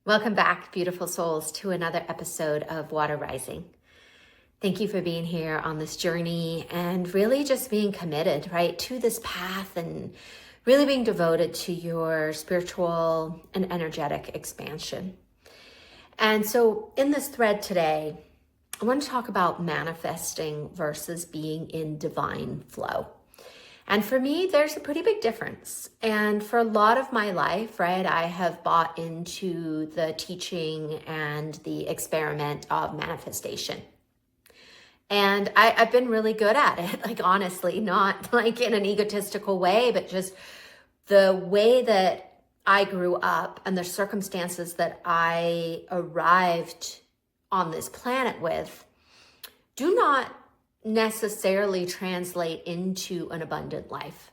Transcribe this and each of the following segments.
Welcome back, beautiful souls, to another episode of Water Rising. Thank you for being here on this journey and really just being committed, right, to this path and really being devoted to your spiritual and energetic expansion. And so in this thread today, I want to talk about manifesting versus being in divine flow. And for me, there's a pretty big difference. And for a lot of my life, right, I have bought into the teaching and the experiment of manifestation. And I've been really good at it, like honestly, not like in an egotistical way, but just the way that I grew up and the circumstances that I arrived on this planet with do not necessarily translate into an abundant life.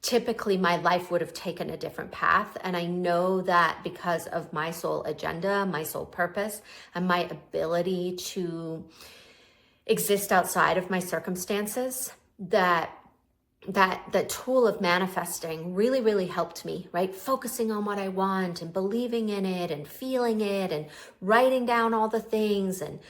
Typically my life would have taken a different path. And I know that because of my soul agenda, my soul purpose, and my ability to exist outside of my circumstances, that tool of manifesting really helped me, right? Focusing on what I want and believing in it and feeling it and writing down all the things and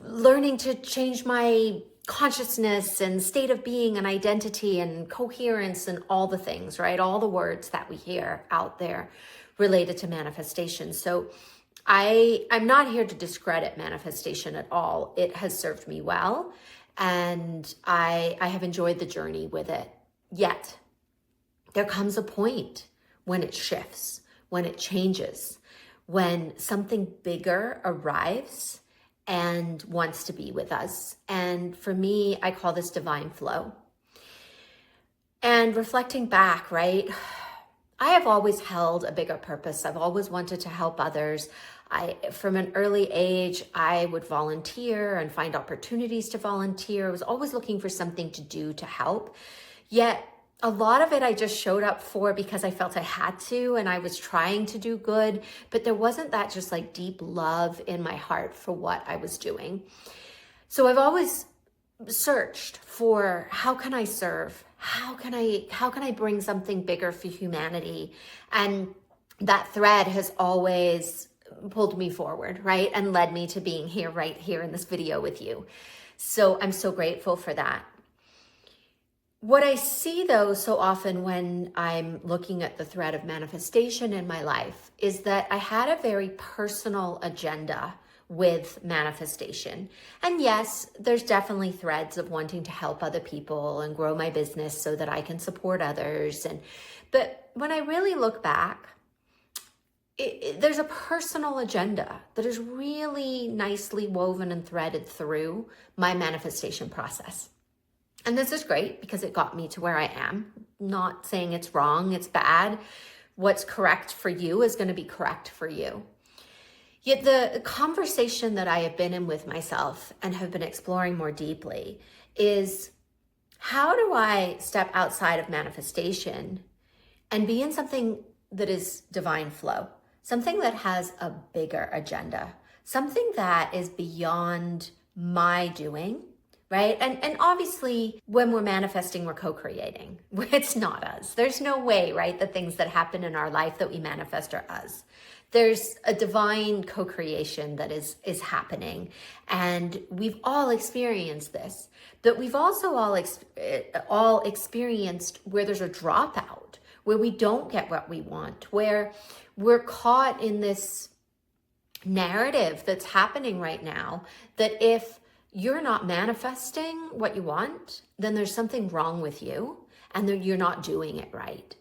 learning to change my consciousness and state of being and identity and coherence and all the things, right? All the words that we hear out there related to manifestation. So I'm not here to discredit manifestation at all. It has served me well, and I have enjoyed the journey with it. Yet there comes a point when it shifts, when it changes, when something bigger arrives and wants to be with us. And for me, I call this divine flow. And reflecting back, right, I have always held a bigger purpose. I've always wanted to help others. From an early age, I would volunteer and find opportunities to volunteer. I was always looking for something to do to help. Yet a lot of it I just showed up for because I felt I had to, and I was trying to do good, but there wasn't that just like deep love in my heart for what I was doing. So I've always searched for, how can I serve? How can I bring something bigger for humanity? And that thread has always pulled me forward, right? And led me to being here, right here in this video with you. So I'm so grateful for that. What I see though so often when I'm looking at the thread of manifestation in my life is that I had a very personal agenda with manifestation. And yes, there's definitely threads of wanting to help other people and grow my business so that I can support others. But when I really look back, there's a personal agenda that is really nicely woven and threaded through my manifestation process. And this is great because it got me to where I am. Not saying it's wrong, it's bad. What's correct for you is going to be correct for you. Yet the conversation that I have been in with myself and have been exploring more deeply is, how do I step outside of manifestation and be in something that is divine flow? Something that has a bigger agenda, something that is beyond my doing, right? And obviously when we're manifesting, we're co-creating. It's not us. There's no way, right? The things that happen in our life that we manifest are us. There's a divine co-creation that is happening. And we've all experienced this, but we've also all experienced where there's a dropout, where we don't get what we want, where we're caught in this narrative that's happening right now that if you're not manifesting what you want, then there's something wrong with you and you're not doing it right.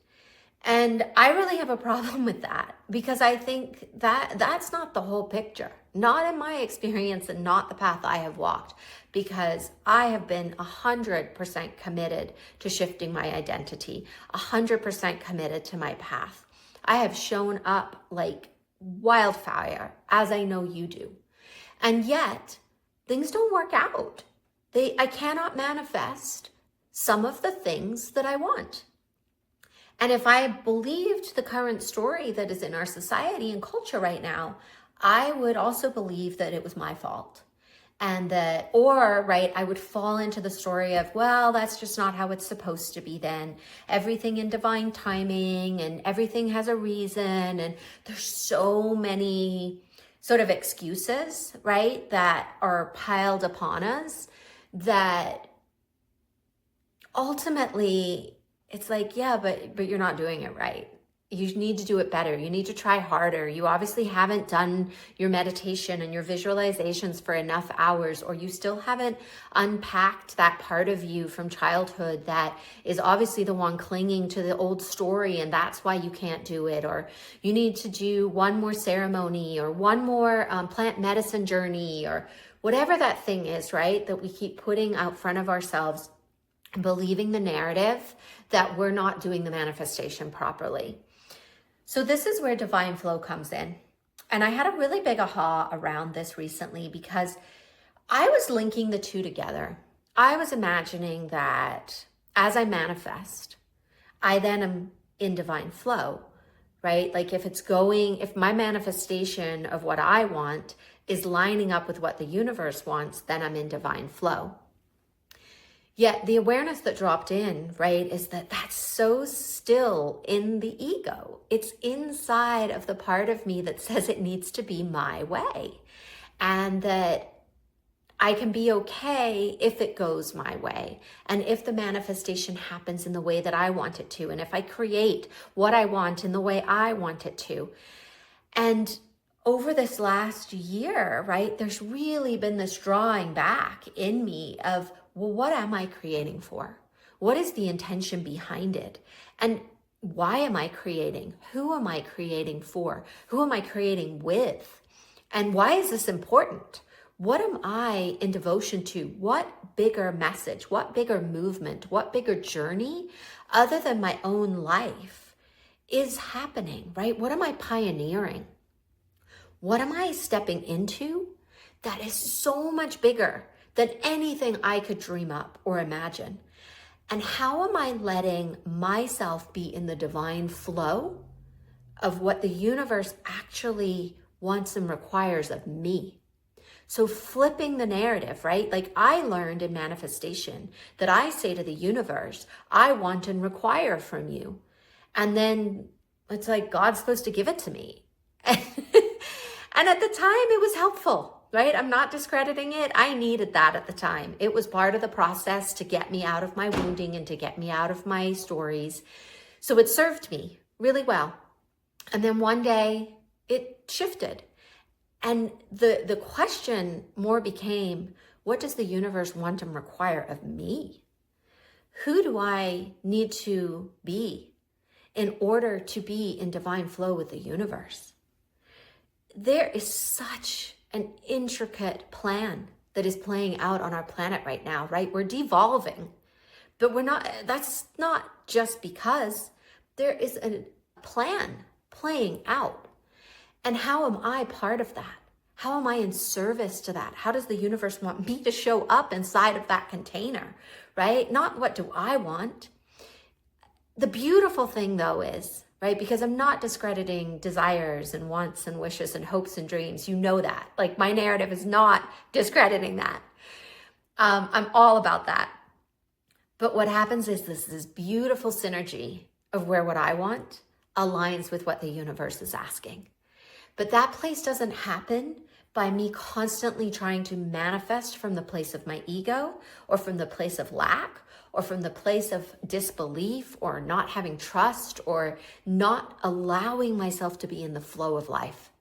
And I really have a problem with that because I think that that's not the whole picture, not in my experience and not the path I have walked, because I have been 100% committed to shifting my identity, 100% committed to my path. I have shown up like wildfire, as I know you do. And yet things don't work out. I cannot manifest some of the things that I want. And if I believed the current story that is in our society and culture right now, I would also believe that it was my fault. And that, or, right, I would fall into the story of, well, that's just not how it's supposed to be then. Everything in divine timing and everything has a reason. And there's so many sort of excuses, right, that are piled upon us that ultimately it's like, yeah, but you're not doing it right. You need to do it better. You need to try harder. You obviously haven't done your meditation and your visualizations for enough hours, or you still haven't unpacked that part of you from childhood that is obviously the one clinging to the old story, and that's why you can't do it. Or you need to do one more ceremony or one more plant medicine journey, or whatever that thing is, right? That we keep putting out front of ourselves, believing the narrative that we're not doing the manifestation properly. So this is where divine flow comes in. And I had a really big aha around this recently because I was linking the two together. I was imagining that as I manifest, I then am in divine flow, right? Like if my manifestation of what I want is lining up with what the universe wants, then I'm in divine flow. Yet the awareness that dropped in, right, is that that's so still in the ego. It's inside of the part of me that says it needs to be my way, and that I can be okay if it goes my way, and if the manifestation happens in the way that I want it to, and if I create what I want in the way I want it to. And over this last year, right, there's really been this drawing back in me of, well, what am I creating for? What is the intention behind it? And why am I creating? Who am I creating for? Who am I creating with? And why is this important? What am I in devotion to? What bigger message, what bigger movement, what bigger journey other than my own life is happening, right? What am I pioneering? What am I stepping into that is so much bigger than anything I could dream up or imagine? And how am I letting myself be in the divine flow of what the universe actually wants and requires of me? So flipping the narrative, right? Like I learned in manifestation that I say to the universe, I want and require from you. And then it's like God's supposed to give it to me. And at the time it was helpful, right? I'm not discrediting it. I needed that at the time. It was part of the process to get me out of my wounding and to get me out of my stories. So it served me really well. And then one day it shifted. And the question more became, what does the universe want and require of me? Who do I need to be in order to be in divine flow with the universe? There is such an intricate plan that is playing out on our planet right now, right? We're devolving, but that's not just because there is a plan playing out. And how am I part of that? How am I in service to that? How does the universe want me to show up inside of that container, right? Not what do I want. The beautiful thing though is, right, because I'm not discrediting desires and wants and wishes and hopes and dreams. You know that. Like my narrative is not discrediting that. I'm all about that. But what happens is this beautiful synergy of where what I want aligns with what the universe is asking. But that place doesn't happen by me constantly trying to manifest from the place of my ego or from the place of lack or from the place of disbelief or not having trust or not allowing myself to be in the flow of life,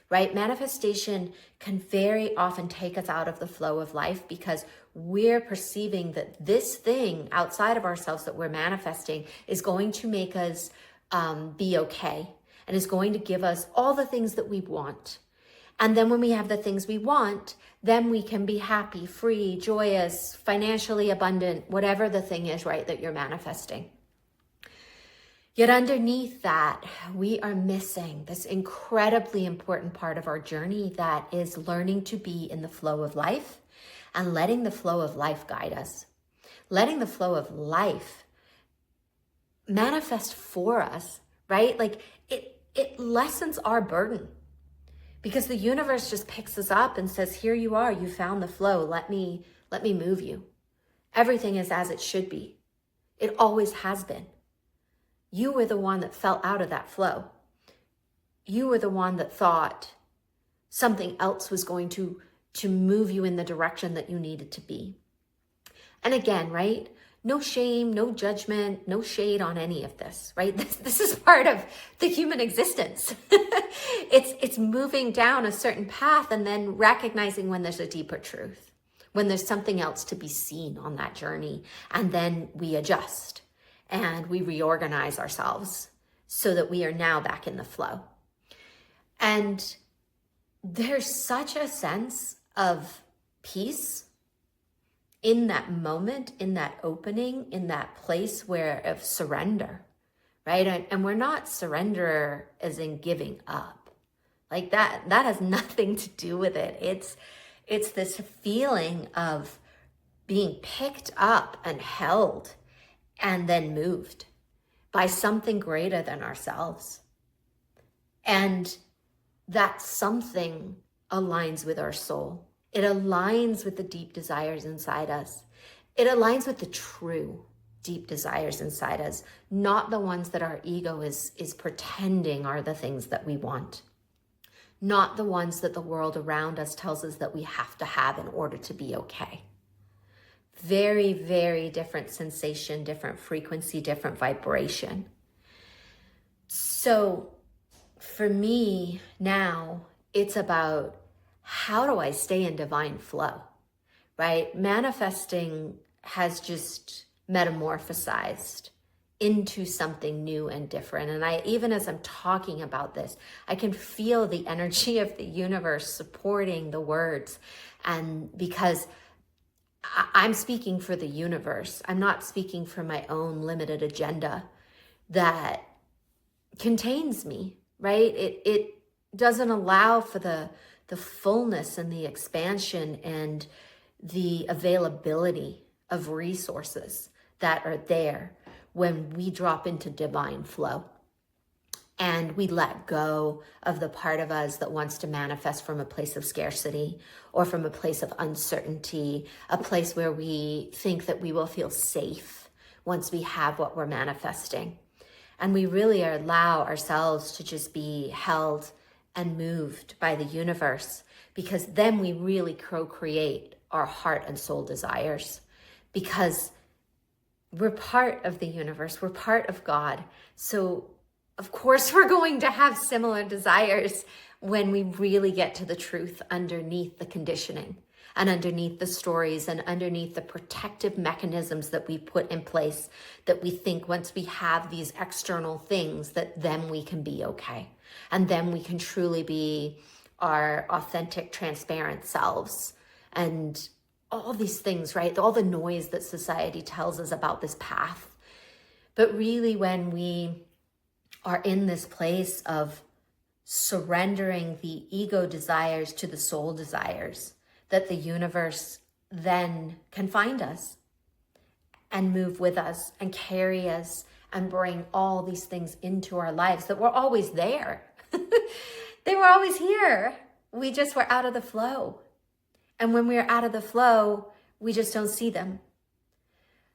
right? Manifestation can very often take us out of the flow of life because we're perceiving that this thing outside of ourselves that we're manifesting is going to make us be okay and is going to give us all the things that we want. And then when we have the things we want, then we can be happy, free, joyous, financially abundant, whatever the thing is, right, that you're manifesting. Yet underneath that, we are missing this incredibly important part of our journey that is learning to be in the flow of life and letting the flow of life guide us. Letting the flow of life manifest for us, right? Like it lessens our burden. because the universe just picks us up and says, here you are, you found the flow. Let me move you. Everything is as it should be. It always has been. You were the one that fell out of that flow. You were the one that thought something else was going to move you in the direction that you needed to be. And again, right? No shame, no judgment, no shade on any of this, right? This is part of the human existence. It's moving down a certain path and then recognizing when there's a deeper truth, when there's something else to be seen on that journey. And then we adjust and we reorganize ourselves so that we are now back in the flow. And there's such a sense of peace in that moment, in that opening, in that place of surrender, right? And we're not surrender as in giving up. Like that has nothing to do with it. It's this feeling of being picked up and held and then moved by something greater than ourselves. And that something aligns with our soul. It aligns with the deep desires inside us. It aligns with the true deep desires inside us, not the ones that our ego is pretending are the things that we want, not the ones that the world around us tells us that we have to have in order to be okay. Very, very different sensation, different frequency, different vibration. So for me now, it's about, how do I stay in divine flow, right? Manifesting has just metamorphosized into something new and different. And even as I'm talking about this, I can feel the energy of the universe supporting the words. And because I'm speaking for the universe, I'm not speaking for my own limited agenda that contains me, right? It doesn't allow for the fullness and the expansion and the availability of resources that are there when we drop into divine flow and we let go of the part of us that wants to manifest from a place of scarcity or from a place of uncertainty, a place where we think that we will feel safe once we have what we're manifesting. And we really allow ourselves to just be held and moved by the universe, because then we really co-create our heart and soul desires, because we're part of the universe, we're part of God. So of course we're going to have similar desires when we really get to the truth underneath the conditioning and underneath the stories and underneath the protective mechanisms that we put in place, that we think once we have these external things that then we can be okay. And then we can truly be our authentic, transparent selves. And all these things, right? All the noise that society tells us about this path. But really, when we are in this place of surrendering the ego desires to the soul desires, that the universe then can find us and move with us and carry us and bring all these things into our lives that were always there. They were always here. We just were out of the flow. And when we're out of the flow, we just don't see them.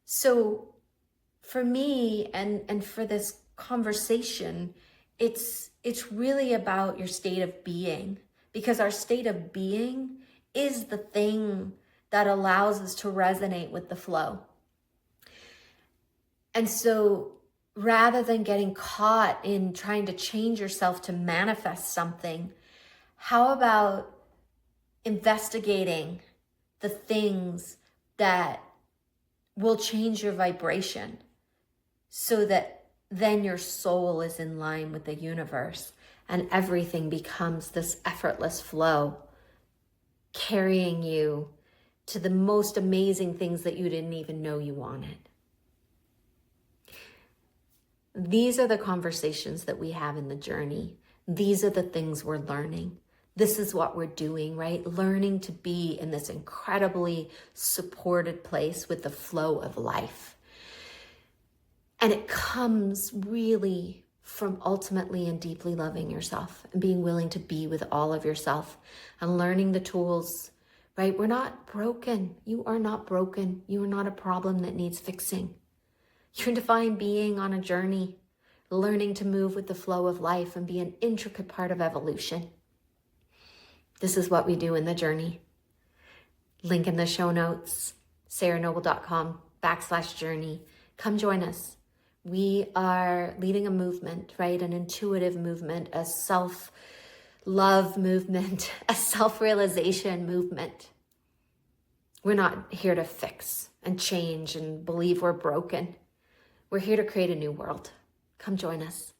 So for me and for this conversation, it's really about your state of being, because our state of being is the thing that allows us to resonate with the flow. And so rather than getting caught in trying to change yourself to manifest something, how about investigating the things that will change your vibration so that then your soul is in line with the universe and everything becomes this effortless flow, carrying you to the most amazing things that you didn't even know you wanted. These are the conversations that we have in the journey. These are the things we're learning. This is what we're doing, right? Learning to be in this incredibly supported place with the flow of life. And it comes really from ultimately and deeply loving yourself and being willing to be with all of yourself and learning the tools, right? We're not broken. You are not broken. You are not a problem that needs fixing. You're a divine being on a journey, learning to move with the flow of life and be an intricate part of evolution. This is what we do in the journey. Link in the show notes, sarahnoble.com/journey. Come join us. We are leading a movement, right? An intuitive movement, a self-love movement, a self-realization movement. We're not here to fix and change and believe we're broken. We're here to create a new world. Come join us.